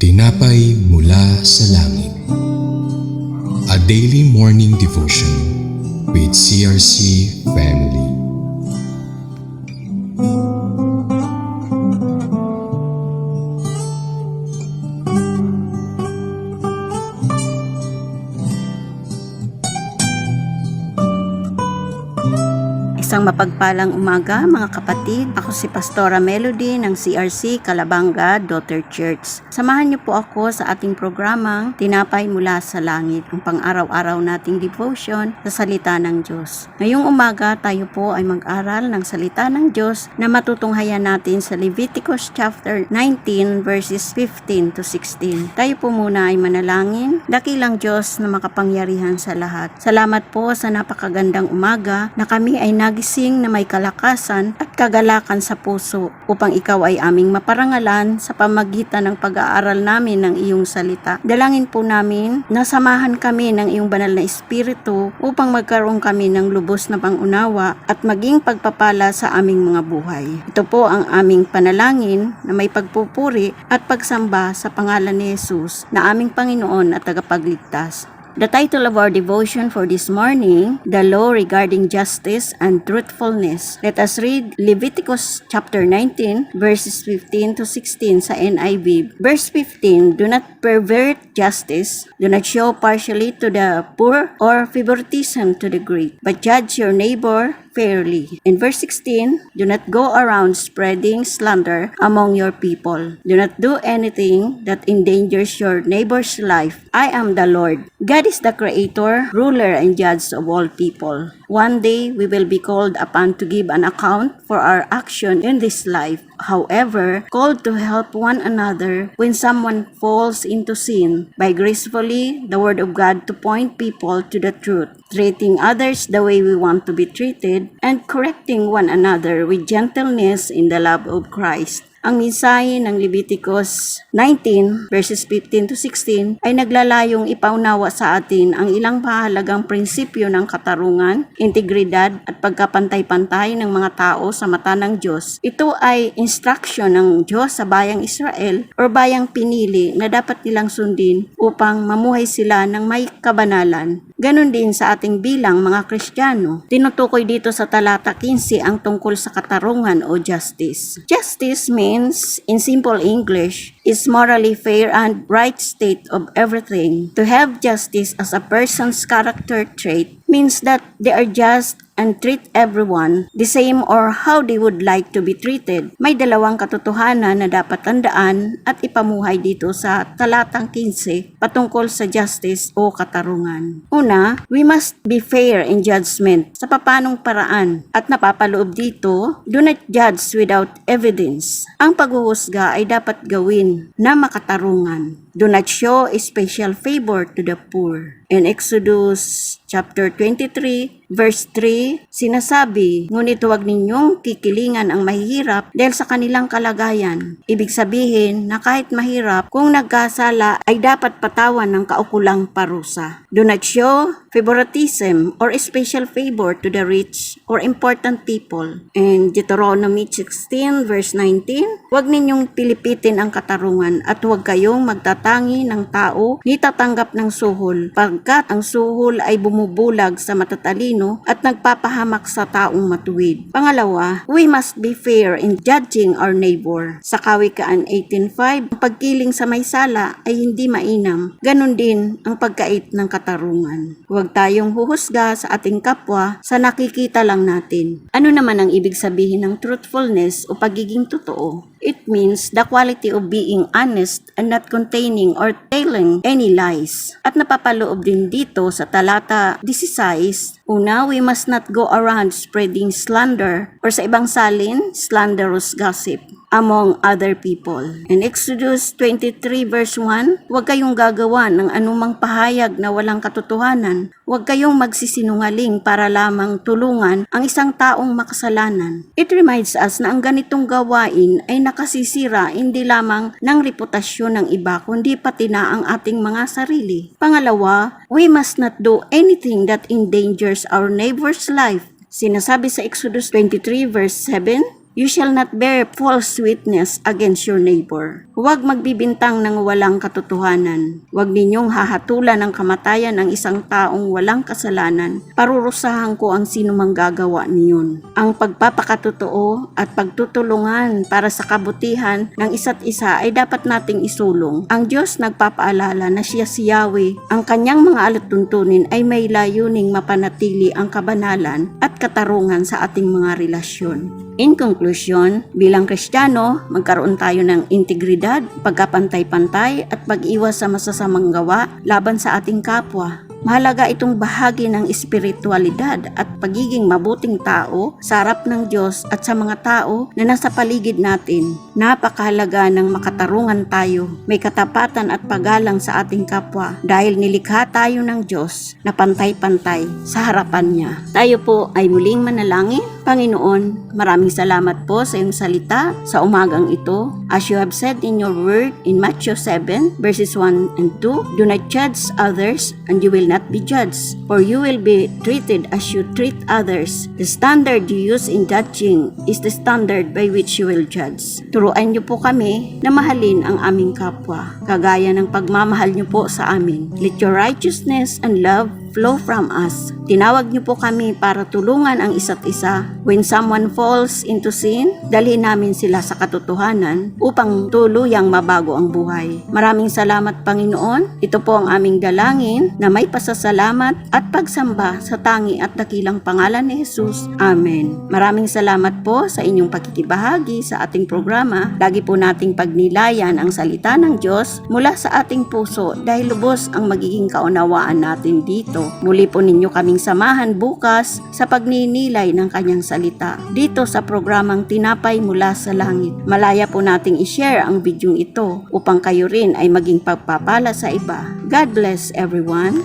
Tinapay mula sa langit. A daily morning devotion with CRC Family. Isang mapagpalang umaga mga kapatid. Ako si Pastora Melody ng CRC Calabanga Daughter Church. Samahan niyo po ako sa ating programang Tinapay mula sa Langit, ang pang-araw-araw nating devotion sa salita ng Diyos. Ngayong umaga tayo po ay mag-aral ng salita ng Diyos na matutunghayan natin sa Leviticus chapter 19 verses 15 to 16. Tayo po muna ay manalangin. Dakilang Diyos na makapangyarihan sa lahat. Salamat po sa napakagandang umaga na kami ay nagising na may kalakasan at kagalakan sa puso upang ikaw ay aming maparangalan sa pamagitan ng pag-aaral namin ng iyong salita. Dalangin po namin na samahan kami ng iyong banal na espiritu upang magkaroon kami ng lubos na pangunawa at maging pagpapala sa aming mga buhay. Ito po ang aming panalangin na may pagpupuri at pagsamba sa pangalan ni Jesus na aming Panginoon at tagapagligtas. The title of our devotion for this morning, The Law Regarding Justice and Truthfulness. Let us read Leviticus chapter 19, verses 15 to 16 sa NIV. Verse 15, do not pervert justice, do not show partially to the poor or favoritism to the great, but judge your neighbor fairly. In verse 16, do not go around spreading slander among your people. Do not do anything that endangers your neighbor's life. I am the Lord. God is the creator, ruler, and judge of all people. One day, we will be called upon to give an account for our action in this life. However, called to help one another when someone falls into sin by gracefully the word of God to point people to the truth, treating others the way we want to be treated, and correcting one another with gentleness in the love of Christ. Ang mensahe ng Leviticus 19 verses 15 to 16 ay naglalayong ipaunawa sa atin ang ilang mahalagang prinsipyo ng katarungan, integridad at pagkapantay-pantay ng mga tao sa mata ng Diyos. Ito ay instruction ng Diyos sa bayang Israel o bayang pinili na dapat nilang sundin upang mamuhay sila ng may kabanalan. Ganon din sa ating bilang mga Kristiyano. Tinutukoy dito sa talata 15 ang tungkol sa katarungan o justice. Justice means, in simple English, is morally fair and right state of everything. To have justice as a person's character trait means that they are just and treat everyone the same or how they would like to be treated. May dalawang katotohanan na dapat tandaan at ipamuhay dito sa talatang 15 patungkol sa justice o katarungan. Una, we must be fair in judgment. Sa papanong paraan? At napapaloob dito, do not judge without evidence. Ang paghuhusga ay dapat gawin na makatarungan. Do not show a special favor to the poor. In Exodus chapter 23, verse 3, sinasabi, ngunit huwag ninyong kikilingan ang mahihirap dahil sa kanilang kalagayan. Ibig sabihin na kahit mahirap, kung nagkasala ay dapat patawan ng kaukulang parusa. Do not show favoritism or a special favor to the rich or important people. In Deuteronomy 16, verse 19, huwag ninyong pilipitin ang katarungan at huwag kayong magtatangi ng tao ni tatanggap ng suhol, pagkat ang suhol ay bumubulag sa matatalino at nagpapahamak sa taong matuwid. Pangalawa, we must be fair in judging our neighbor. Sa Kawikaan 18:5, ang pagkiling sa may sala ay hindi mainam. Ganon din ang pagkait ng katarungan. Huwag tayong huhusga sa ating kapwa sa nakikita lang natin. Ano naman ang ibig sabihin ng truthfulness o pagiging totoo? It means the quality of being honest and not containing or telling any lies. At napapaloob din dito sa talata 16, una, we must not go around spreading slander or sa ibang salin, slanderous gossip among other people. In Exodus 23 verse 1, huwag kayong gagawa ng anumang pahayag na walang katotohanan. Huwag kayong magsisinungaling para lamang tulungan ang isang taong makasalanan. It reminds us na ang ganitong gawain ay nakasisira hindi lamang ng reputasyon ng iba kundi pati na ang ating mga sarili. Pangalawa, we must not do anything that endangers our neighbor's life. Sinasabi sa Exodus 23 verse 7, You shall not bear false witness against your neighbor. Huwag magbibintang ng walang katotohanan. Huwag ninyong hahatulan ng kamatayan ng isang taong walang kasalanan. Parurusahan ko ang sino mang gagawa niyon. Ang pagpapakatotoo at pagtutulungan para sa kabutihan ng isa't isa ay dapat nating isulong. Ang Diyos nagpapaalala na siya si Yahweh. Ang kanyang mga alatuntunin ay may layuning mapanatili ang kabanalan at katarungan sa ating mga relasyon. In conclusion, bilang Kristiyano, magkaroon tayo ng integridad, pagkapantay-pantay at pag-iwas sa masasamang gawa laban sa ating kapwa. Mahalaga itong bahagi ng espiritualidad at pagiging mabuting tao sa harap ng Diyos at sa mga tao na nasa paligid natin. Napakahalaga ng makatarungan tayo, may katapatan at paggalang sa ating kapwa dahil nilikha tayo ng Diyos na pantay-pantay sa harapan niya. Tayo po ay muling manalangin. Panginoon, maraming salamat po sa iyong salita sa umagang ito. As you have said in your word in Matthew 7 verses 1 and 2, do not judge others and you will not be judged, for you will be treated as you treat others. The standard you use in judging is the standard by which you will judge. Turuan niyo po kami na mahalin ang aming kapwa, kagaya ng pagmamahal niyo po sa amin. Let your righteousness and love flow from us. Tinawag niyo po kami para tulungan ang isa't isa. When someone falls into sin, dalhin namin sila sa katotohanan upang tuluyang mabago ang buhay. Maraming salamat, Panginoon. Ito po ang aming dalangin na may pasasalamat at pagsamba sa tangi at dakilang pangalan ni Jesus. Amen. Maraming salamat po sa inyong pakikibahagi sa ating programa. Lagi po nating pagnilayan ang salita ng Diyos mula sa ating puso dahil lubos ang magiging kaunawaan natin dito. Muli po ninyo kaming samahan bukas sa pagninilay ng kanyang salita dito sa programang Tinapay Mula sa Langit. Malaya po nating i-share ang bidyong ito upang kayo rin ay maging pagpapala sa iba. God bless everyone.